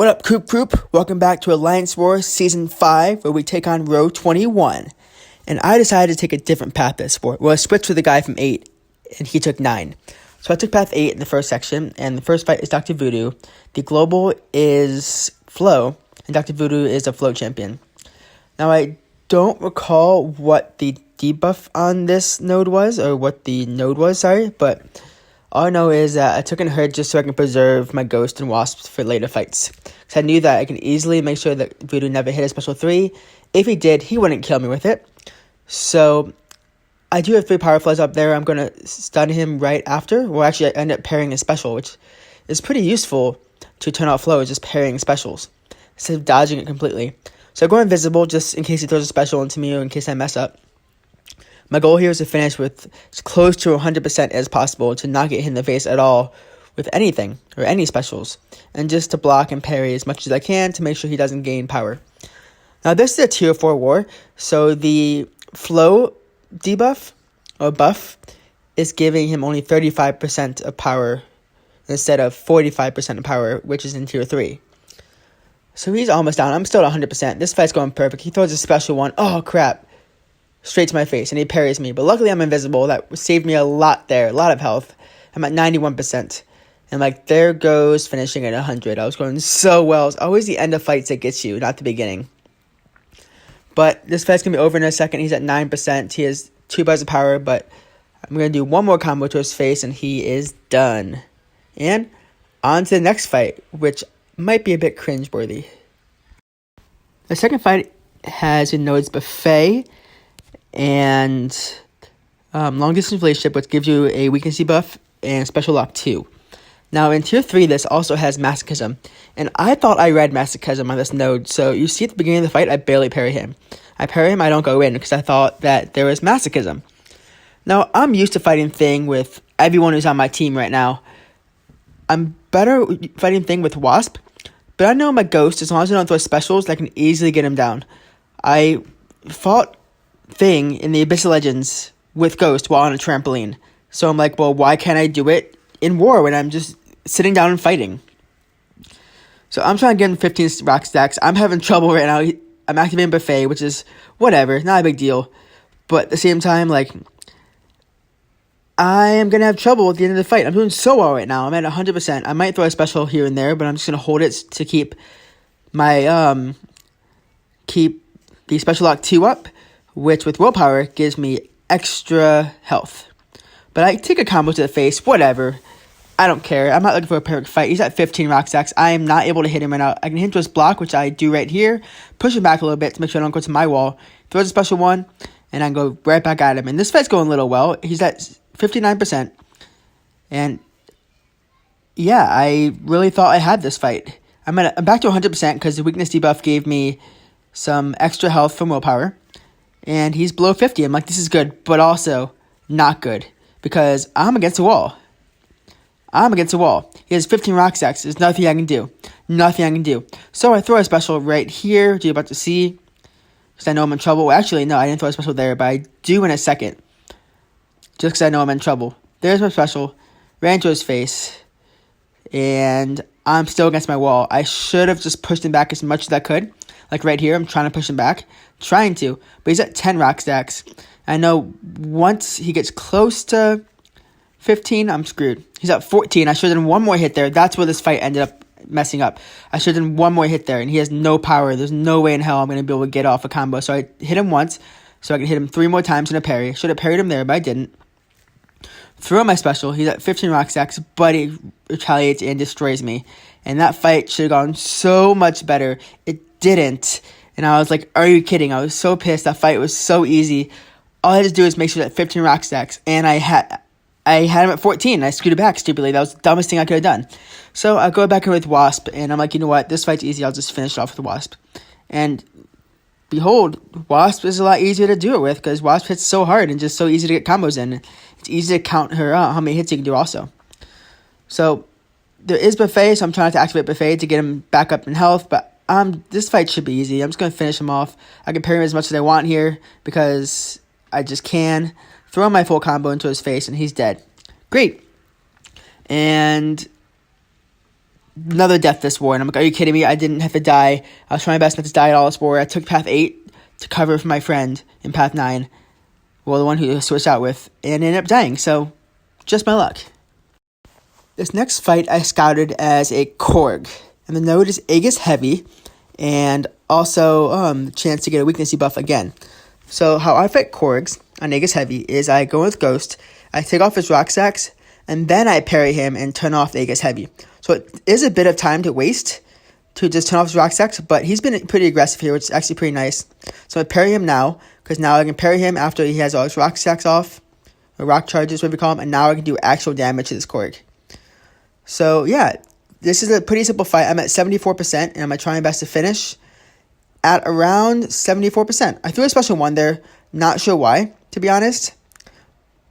What up, Coop? Welcome back to Alliance Wars Season 5, where we take on Row 21. And I decided to take a different path this war. Well, I switched with the guy from 8, and he took 9. So I took path 8 in the first section, and the first fight is Dr. Voodoo. The global is Flow, and Dr. Voodoo is a Flow champion. Now, I don't recall what the debuff on this node was, or what the node was, but all I know is that I took in Herd just so I can preserve my Ghost and Wasps for later fights. Because I knew that I could easily make sure that Voodoo never hit a special 3. If he did, he wouldn't kill me with it. So I do have 3 Power Flows up there. I'm going to stun him right after. Well, actually, I end up parrying a special, which is pretty useful to turn off Flow, just parrying specials instead of dodging it completely. So I go invisible just in case he throws a special into me or in case I mess up. My goal here is to finish with as close to 100% as possible, to not get hit in the face at all with anything or any specials, and just to block and parry as much as I can to make sure he doesn't gain power. Now this is a tier 4 war, so the Flow debuff or buff is giving him only 35% of power instead of 45% of power, which is in tier 3. So he's almost down. I'm still at 100%. This fight's going perfect. He throws a special one. Oh crap. Straight to my face, and he parries me. But luckily, I'm invisible. That saved me a lot there, a lot of health. I'm at 91%. And, there goes finishing at 100. I was going so well. It's always the end of fights that gets you, not the beginning. But this fight's going to be over in a second. He's at 9%. He has 2 bars of power, but I'm going to do one more combo to his face, and he is done. And on to the next fight, which might be a bit cringeworthy. The second fight has in nodes Buffet and long distance relationship, which gives you a weakness debuff and special lock 2. Now in tier 3, this also has masochism, and I thought I read masochism on this node. So you see at the beginning of the fight, I barely parry him. I parry him, I don't go in because I thought that there was masochism. Now I'm used to fighting Thing with everyone who's on my team right now. I'm better fighting Thing with Wasp, but I know my Ghost, as long as I don't throw specials, I can easily get him down. I fought Thing in the Abyssal Legends with Ghost while on a trampoline. So I'm like, well, why can't I do it in war when I'm just sitting down and fighting? So I'm trying to get him 15 rock stacks. I'm having trouble right now. I'm activating Buffet, which is whatever, not a big deal. But at the same time, I am going to have trouble at the end of the fight. I'm doing so well right now. I'm at 100%. I might throw a special here and there, but I'm just going to hold it to keep my, keep the special lock 2 up, which with willpower gives me extra health. But I take a combo to the face, whatever. I don't care. I'm not looking for a perfect fight. He's at 15 rock stacks. I am not able to hit him right now. I can hit him to his block, which I do right here. Push him back a little bit to make sure I don't go to my wall. Throws a special one, and I can go right back at him. And this fight's going a little well. He's at 59%. And yeah, I really thought I had this fight. I'm back to 100% because the weakness debuff gave me some extra health from willpower. And he's below 50. I'm like, this is good, but also not good because I'm against the wall. He has 15 rock stacks. There's nothing I can do. So I throw a special right here, which you're about to see, because I know I'm in trouble. Well, actually, no, I didn't throw a special there, but I do in a second, just because I know I'm in trouble. There's my special. Ran into his face, and I'm still against my wall. I should have just pushed him back as much as I could. Like right here, I'm trying to push him back. But he's at 10 rock stacks. I know once he gets close to 15, I'm screwed. He's at 14. I should have done one more hit there. That's where this fight ended up messing up. I should have done one more hit there, and he has no power. There's no way in hell I'm going to be able to get off a combo. So I hit him once, so I can hit him 3 more times in a parry. Should have parried him there, but I didn't. Throw my special. He's at 15 rock stacks, but he retaliates and destroys me. And that fight should have gone so much better. It didn't. And I was like, are you kidding? I was so pissed. That fight was so easy. All I had to do is make sure that 15 rock stacks. And I had him at 14. And I screwed it back stupidly. That was the dumbest thing I could have done. So I go back in with Wasp. And I'm like, you know what? This fight's easy. I'll just finish it off with Wasp. And behold, Wasp is a lot easier to do it with. Because Wasp hits so hard and just so easy to get combos in. It's easy to count her out, how many hits you can do also. So there is Buffet. So I'm trying to activate Buffet to get him back up in health. But this fight should be easy. I'm just going to finish him off. I can parry him as much as I want here because I just can. Throw my full combo into his face, and he's dead. Great. And another death this war. And I'm like, are you kidding me? I didn't have to die. I was trying my best not to die at all this war. I took path 8 to cover for my friend in path 9. Well, the one who I switched out with. And ended up dying. So, just my luck. This next fight I scouted as a Korg. And the node is Aegis Heavy. And also chance to get a weakness debuff again. So how I fight Korgs on Aegis Heavy is I go with Ghost, I take off his Rock Sacks, and then I parry him and turn off the Aegis Heavy. So it is a bit of time to waste to just turn off his Rock Sacks, but he's been pretty aggressive here, which is actually pretty nice. So I parry him now, because now I can parry him after he has all his Rock Sacks off, or Rock Charges, whatever we call them, and now I can do actual damage to this Korg. So yeah, this is a pretty simple fight. I'm at 74%, and I'm trying my best to finish at around 74%. I threw a special 1 there. Not sure why, to be honest.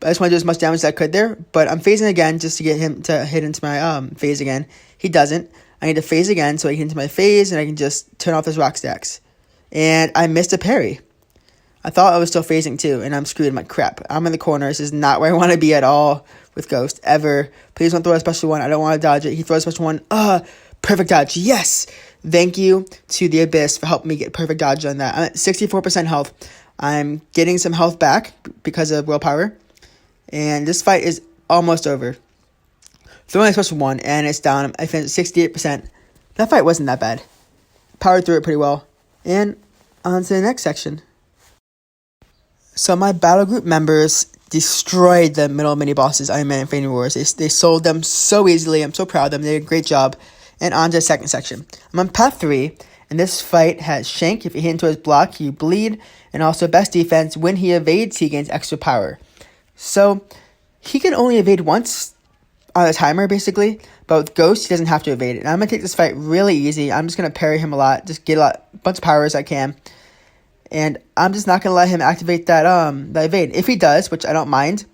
I just want to do as much damage as I could there. But I'm phasing again just to get him to hit into my phase again. He doesn't. I need to phase again so I can hit into my phase and I can just turn off his rock stacks. And I missed a parry. I thought I was still phasing too, and I'm screwed like crap. I'm in the corner. This is not where I want to be at all with Ghost, ever. Please don't throw a special 1. I don't want to dodge it. He throws a special 1. Perfect dodge. Yes! Thank you to the Abyss for helping me get perfect dodge on that. I'm at 64% health. I'm getting some health back because of willpower. And this fight is almost over. Throwing a special 1 and it's down. I finished 68%. That fight wasn't that bad. Powered through it pretty well. And on to the next section. So my battle group members destroyed the middle mini bosses Iron Man Infinity Wars. They sold them so easily. I'm so proud of them. They did a great job. And on to the second section. I'm on path 3, and this fight has Shank. If you hit into his block, you bleed. And also best defense. When he evades, he gains extra power. So, he can only evade once on a timer, basically. But with Ghost, he doesn't have to evade it. And I'm going to take this fight really easy. I'm just going to parry him a lot. Just get a bunch of power as I can. And I'm just not going to let him activate that evade. If he does, which I don't mind,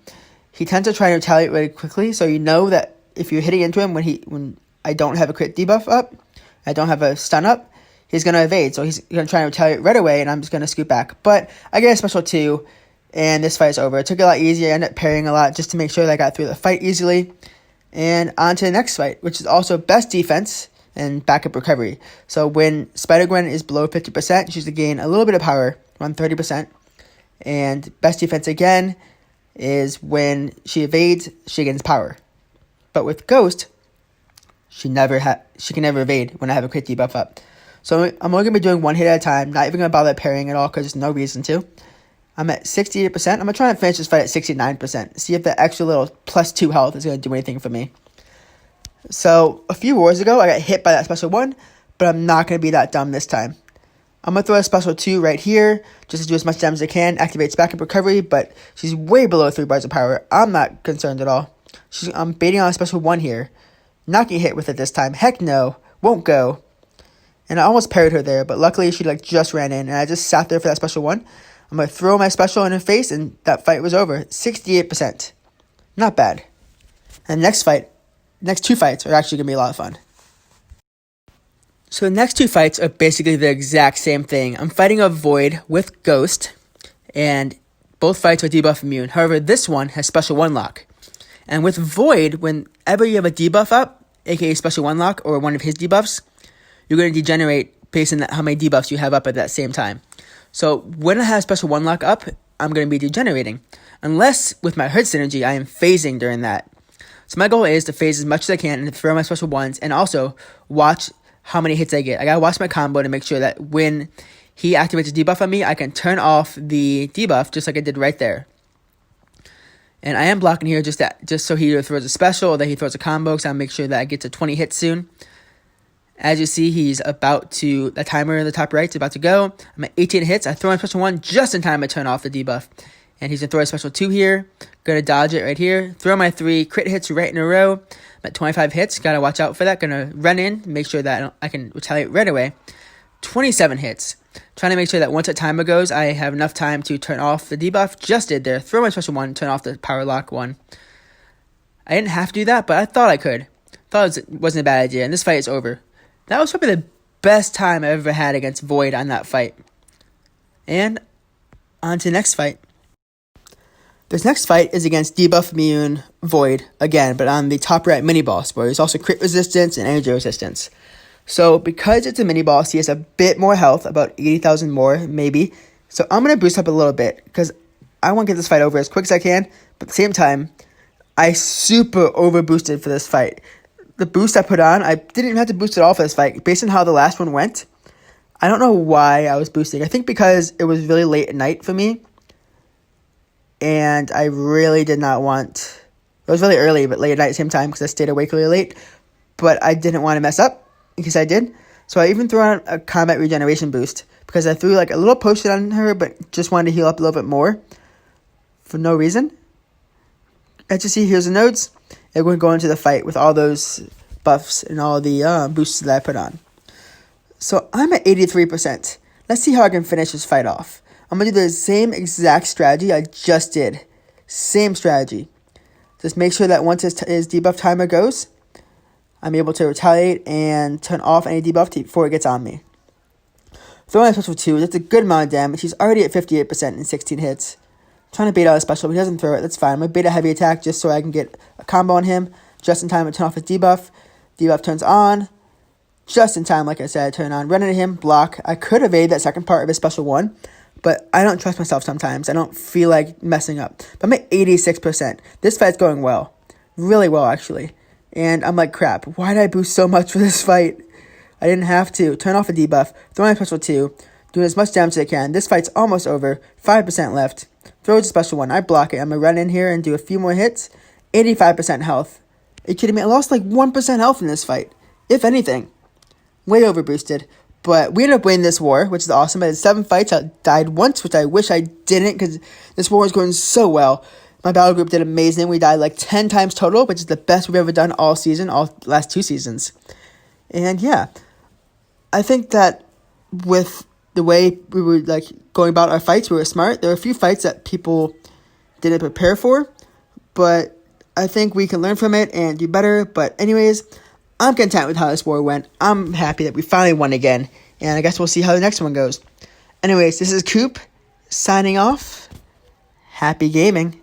he tends to try to retaliate really quickly. So you know that if you're hitting into him when I don't have a crit debuff up, I don't have a stun up, he's going to evade. So he's going to try to retaliate right away, and I'm just going to scoot back. But I get a special 2, and this fight is over. It took it a lot easier. I ended up parrying a lot just to make sure that I got through the fight easily. And on to the next fight, which is also best defense and backup recovery. So when Spider-Gwen is below 50%, she's to gain a little bit of power, around 30%. And best defense again is when she evades, she gains power. But with Ghost, she can never evade when I have a crit debuff up. So I'm only going to be doing 1 hit at a time, not even going to bother parrying at all because there's no reason to. I'm at 68%. I'm going to try and finish this fight at 69%. See if the extra little +2 health is going to do anything for me. So a few wars ago, I got hit by that special 1, but I'm not going to be that dumb this time. I'm going to throw a special 2 right here, just to do as much damage as I can. Activates backup recovery, but she's way below 3 bars of power. I'm not concerned at all. I'm baiting on a special 1 here. Not get hit with it this time. Heck no. Won't go. And I almost parried her there, but luckily she just ran in, and I just sat there for that special 1. I'm going to throw my special in her face, and that fight was over. 68%. Not bad. And next 2 fights are actually going to be a lot of fun. So the next 2 fights are basically the exact same thing. I'm fighting a Void with Ghost, and both fights are debuff immune. However, this one has special 1 lock. And with Void, whenever you have a debuff up, aka special 1 lock, or one of his debuffs, you're going to degenerate based on how many debuffs you have up at that same time. So when I have special 1 lock up, I'm going to be degenerating. Unless, with my Hurt synergy, I am phasing during that. So my goal is to phase as much as I can and throw my special 1s, and also watch how many hits I get. I got to watch my combo to make sure that when he activates a debuff on me, I can turn off the debuff just like I did right there. And I am blocking here just so he either throws a special or that he throws a combo, so I'll make sure that I get to 20 hits soon. As you see, he's the timer in the top right is about to go. I'm at 18 hits. I throw my special 1 just in time to turn off the debuff. And he's going to throw a special 2 here. Going to dodge it right here. Throw my 3 crit hits right in a row. I'm at 25 hits. Got to watch out for that. Going to run in, make sure that I can retaliate right away. 27 hits. Trying to make sure that once that timer goes, I have enough time to turn off the debuff. Just did there. Throw my special 1, turn off the power lock 1. I didn't have to do that, but I thought I could. Thought it wasn't a bad idea, and this fight is over. That was probably the best time I've ever had against Void on that fight. And on to the next fight. This next fight is against Debuff Immune Void again, but on the top right mini boss, where there's also crit resistance and energy resistance. So because it's a mini boss, he has a bit more health, about 80,000 more, maybe. So I'm going to boost up a little bit, because I want to get this fight over as quick as I can, but at the same time, I super over boosted for this fight. The boost I put on, I didn't even have to boost it all for this fight, based on how the last one went. I don't know why I was boosting. I think because it was really late at night for me, and I really did not want... It was really early, but late at night at the same time, because I stayed awake really late, but I didn't want to mess up. In case I did. So I even threw on a combat regeneration boost, because I threw like a little potion on her, but just wanted to heal up a little bit more for no reason. As you see, here's the nodes, and we're going to go into the fight with all those buffs and all the boosts that I put on. So I'm at 83%. Let's see how I can finish this fight off. I'm going to do the same exact strategy I just did. Same strategy. Just make sure that once his debuff timer goes, I'm able to retaliate and turn off any debuff before it gets on me. Throwing a special 2, that's a good amount of damage. He's already at 58% in 16 hits. I'm trying to bait out a special, but he doesn't throw it. That's fine. I'm going to bait a heavy attack just so I can get a combo on him. Just in time to turn off his debuff. Debuff turns on. Just in time, like I said, turn on. Run into him, block. I could evade that second part of his special 1, but I don't trust myself sometimes. I don't feel like messing up. But I'm at 86%. This fight's going well. Really well, actually. And I'm like, crap, why did I boost so much for this fight? I didn't have to. Turn off a debuff. Throw in a special 2. Doing as much damage as I can. This fight's almost over. 5% left. Throw a special 1. I block it. I'm going to run in here and do a few more hits. 85% health. Are you kidding me? I lost like 1% health in this fight. If anything. Way over boosted. But we ended up winning this war, which is awesome. I had 7 fights. I died once, which I wish I didn't, because this war was going so well. My battle group did amazing. We died like 10 times total, which is the best we've ever done all season, all last 2 seasons. And yeah, I think that with the way we were like going about our fights, we were smart. There were a few fights that people didn't prepare for, but I think we can learn from it and do better. But anyways, I'm content with how this war went. I'm happy that we finally won again, and I guess we'll see how the next one goes. Anyways, this is COOP signing off. Happy gaming.